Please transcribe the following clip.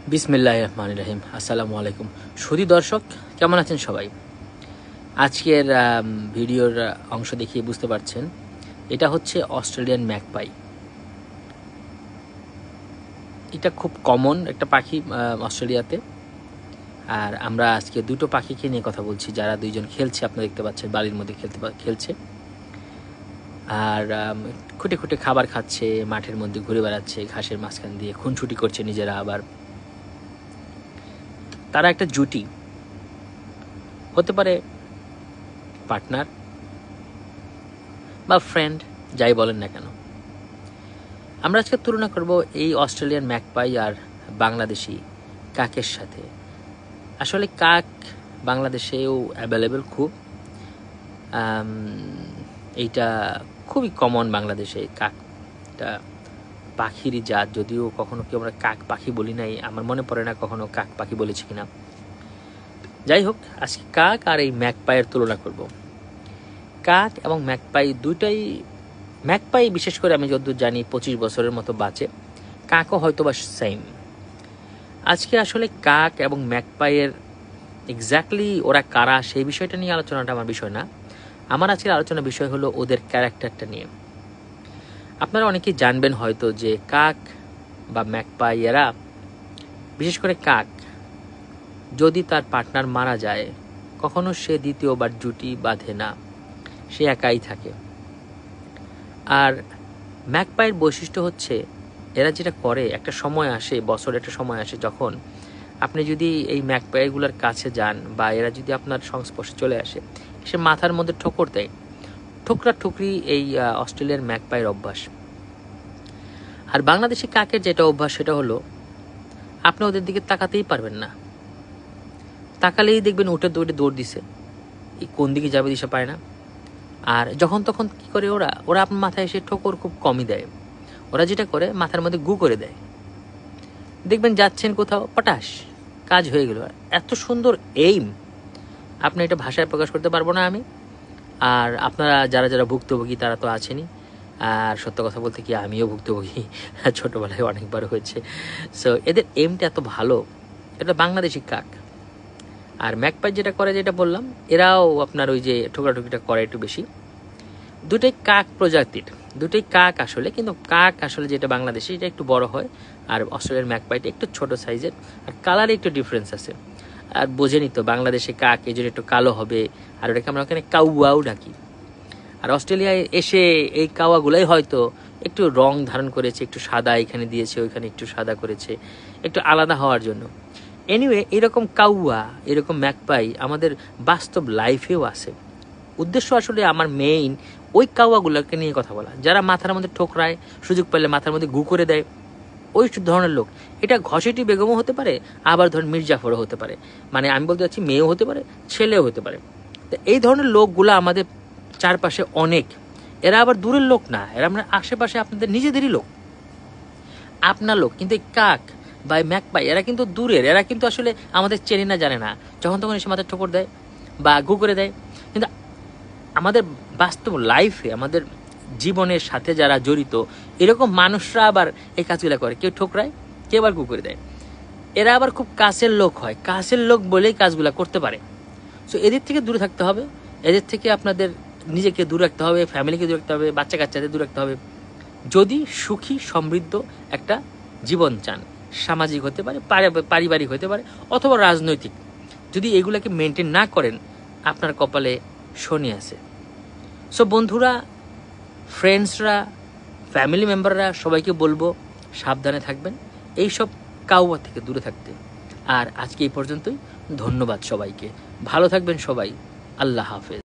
বিসমিল্লাহির রহমানির রহিম। আসসালামু আলাইকুম সুধী দর্শক, কেমন আছেন সবাই? আজকের ভিডিওর অংশ দেখিয়ে বুঝতে পারছেন এটা হচ্ছে অস্ট্রেলিয়ান ম্যাকপাই। এটা খুব কমন একটা পাখি অস্ট্রেলিয়াতে। আর আমরা আজকে দুটো পাখিকে নিয়ে কথা বলছি, যারা দুইজন খেলছে, আপনারা দেখতে পাচ্ছেন বালির মধ্যে খেলছে। আর খুঁটে খুঁটে খাবার খাচ্ছে, মাঠের মধ্যে ঘুরে বেড়াচ্ছে, ঘাসের মাঝখান দিয়ে খুনছুটি করছে নিজেরা। আবার তারা একটা জুটি, হতে পারে পার্টনার বা ফ্রেন্ড, যাই বলেন না কেন। আমরা আজকে তুলনা করব এই অস্ট্রেলিয়ান ম্যাকপাই আর বাংলাদেশি কাকের সাথে। আসলে কাক বাংলাদেশেও অ্যাভেলেবেল খুব, এইটা খুবই কমন বাংলাদেশে। কাকটা পাখিরই জাত, যদিও কখনো কেউ আমরা কাক পাখি বলি নাই, আমার মনে পড়ে না কখনো কাক পাখি বলেছি কিনা। যাই হোক, আজকে কাক আর এই ম্যাকপাইয়ের তুলনা করব। কাক এবং ম্যাকপাই দুইটাই, ম্যাকপাই বিশেষ করে আমি যতদূর জানি 25 বছরের মতো বাঁচে, কাকও হয়তো বা সেম। আজকে আসলে কাক এবং ম্যাকপাইয়ের এক্স্যাক্টলি ওরা কারা, সেই বিষয়টা নিয়ে আলোচনাটা আমার বিষয় না। আমার আজকের আলোচনার বিষয় হলো ওদের ক্যারেক্টারটা নিয়ে। আপনারা অনেকেই জানবেন হয়তো যে কাক বা ম্যাকপাই এরা, বিশেষ করে কাক, যদি তার পার্টনার মারা যায় কখনো সে দ্বিতীয়বার জুটি বাঁধে না, সে একাই থাকে। আর ম্যাকপাইয়ের বৈশিষ্ট্য হচ্ছে এরা যেটা করে, একটা সময় আসে, বছর একটা সময় আসে যখন আপনি যদি এই ম্যাকপাইগুলোর কাছে যান বা এরা যদি আপনার সংস্পর্শে চলে আসে, সে মাথার মধ্যে ঠোকর দেয়। ঠোকরা ঠুকরি এই অস্ট্রেলিয়ার ম্যাকপাইয়ের অভ্যাস। আর বাংলাদেশি কাকের যেটা অভ্যাস, সেটা হলো আপনি ওদের দিকে তাকাতেই পারবেন না, তাকালেই দেখবেন উঠে দৌড় দিছে, এই কোন দিকে যাবে দিশা পায় না। আর যখন তখন কি করে ওরা আপনার মাথায় এসে ঠোকর খুব কমই দেয়। ওরা যেটা করে মাথার মধ্যে গু করে দেয়, দেখবেন যাচ্ছেন কোথাও, পটাশ, কাজ হয়ে গেল। এত সুন্দর এইম, আপনি এটা ভাষায় প্রকাশ করতে পারবো না আমি। আর আপনারা যারা যারা ভুক্তভোগী তারা তো আছেনই। আর সত্য কথা বলতে কি, আমিও ভুক্তভোগী, ছোটোবেলায় অনেকবার হয়েছে। সো এদের এইমটা এত ভালো। এটা বাংলাদেশি কাক। আর ম্যাকপাই যেটা করে, যেটা বললাম, এরাও আপনার ওই যে ঠোকরাঠুকিটা করে একটু বেশি। দুটোই কাক প্রজাতির, দুটোই কাক আসলে, কিন্তু কাক আসলে যেটা বাংলাদেশি এটা একটু বড় হয়, আর অস্ট্রেলিয়ার ম্যাকপাইটা একটু ছোট সাইজের, আর কালারে একটু ডিফারেন্স আছে। আর বোঝেনি তো, বাংলাদেশে কাক এই জন্য একটু কালো হবে, আর ওটাকে আমরা ওখানে কাউয়াও ডাকি। আর অস্ট্রেলিয়ায় এসে এই কাওয়াগুলাই হয়তো একটু রং ধারণ করেছে, একটু সাদা এখানে দিয়েছে, ওইখানে একটু সাদা করেছে, একটু আলাদা হওয়ার জন্য। এনিওয়ে, এরকম কাউয়া, এরকম ম্যাকপাই আমাদের বাস্তব লাইফেও আছে। উদ্দেশ্য আসলে আমার মেইন ওই কাওয়াগুলোকে নিয়ে কথা বলা, যারা মাথার মধ্যে ঠোকরায়, সুযোগ পেলে মাথার মধ্যে গু করে দেয়, ওই ধরনের লোক। এটা ঘসেটি বেগমও হতে পারে, আবার ধরেন মির্জাফরও হতে পারে। মানে আমি বলতে চাচ্ছি, মেয়েও হতে পারে, ছেলেও হতে পারে। তো এই ধরনের লোকগুলো আমাদের চারপাশে অনেক। এরা আবার দূরের লোক না, এরা আমরা আশেপাশে আপনাদের নিজেদেরই লোক, আপনার লোক। কিন্তু এই কাক বা ম্যাকপাই এরা কিন্তু দূরের, এরা কিন্তু আসলে আমাদের চেনে না, জানে না, যখন তখন এসে মাথায় ঠোকর দেয় বা গু করে দেয়। কিন্তু আমাদের বাস্তব লাইফে, আমাদের জীবনের সাথে যারা জড়িত, এরকম মানুষরা আবার এই কাজগুলো করে, কেউ ঠোকরায়, কেউ আবার গু করে দেয়। এরা আবার খুব কাছের লোক হয়, কাছের লোক বলেই কাজগুলো করতে পারে। সো এদের থেকে দূরে থাকতে হবে, এদের থেকে আপনাদের নিজেকে দূরে রাখতে হবে, ফ্যামিলিকে দূরে রাখতে হবে, বাচ্চা কাচ্চাদের দূরে রাখতে হবে। যদি সুখী সমৃদ্ধ একটা জীবন চান, সামাজিক হতে পারে, পারিবারিক হতে পারে, অথবা রাজনৈতিক, যদি এগুলাকে মেনটেন না করেন, আপনার কপালে শনি আছে। সো বন্ধুরা, ফ্রেন্ডসরা, ফ্যামিলি মেম্বাররা, সবাইকে বলবো সাবধানে থাকবেন, এইসব কাউয়া থেকে দূরে থাকতে। আর আজকে এই পর্যন্তই। ধন্যবাদ সবাইকে, ভালো থাকবেন সবাই, আল্লাহ হাফেজ।